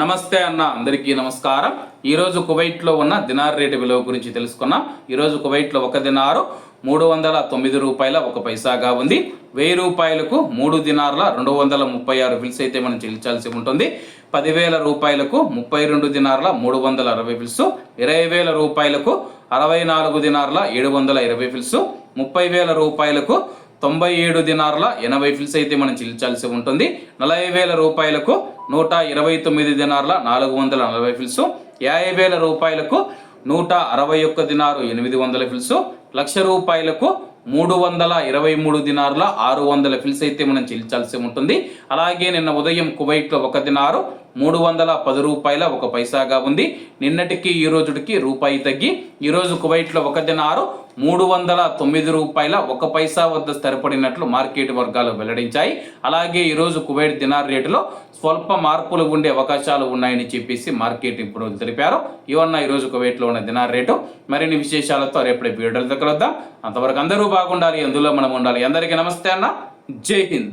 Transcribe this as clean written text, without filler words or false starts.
నమస్తే అన్న, అందరికీ నమస్కారం. ఈరోజు కువైట్లో ఉన్న దినార్ రేటు విలువ గురించి తెలుసుకున్నాం. ఈరోజు కువైట్లో ఒక దినారు 309 రూపాయల 1 పైసాగా ఉంది. 1000 రూపాయలకు 3 దినార్ల 236 ఫిల్స్ అయితే మనం చెల్లించాల్సి ఉంటుంది. 10,000 రూపాయలకు 32 దినార్ల 360 ఫిల్స్, 20,000 రూపాయలకు 64 దినార్ల 720 ఫిల్స్, 30,000 రూపాయలకు 97 దినార్ల 80 ఫిల్స్ అయితే మనం చెల్లించాల్సి ఉంటుంది. 40,000 రూపాయలకు 129 దినార్ల 440 ఫిల్స్, 50,000 రూపాయలకు 161 దినారు 800 ఫిల్స్, 1,00,000 రూపాయలకు 323 దినార్ల 600 ఫిల్స్ అయితే మనం చెల్లించాల్సి ఉంటుంది. అలాగే నిన్న ఉదయం కువైట్లో ఒక దినారు 310 రూపాయల 1 పైసాగా ఉంది. నిన్నటికి ఈ రోజుకి రూపాయి తగ్గి ఈరోజు కువైట్లో ఒక దినారు 309 రూపాయల 1 పైసా వద్ద స్థిరపడినట్లు మార్కెట్ వర్గాలు వెల్లడించాయి. అలాగే ఈరోజు కువైట్ దినార్ రేటులో స్వల్ప మార్పులు ఉండే అవకాశాలు ఉన్నాయని చెప్పేసి మార్కెట్ ఇప్పుడు తెలిపారు. ఇవన్న ఈరోజు కువైట్లో ఉన్న దినార్ రేటు. మరిన్ని విశేషాలతో రేపటి వీడియోలు కలుద్దాం. అంతవరకు అందరూ బాగుండాలి, అందులో మనం ఉండాలి. అందరికీ నమస్తే అన్న, జై హింద్.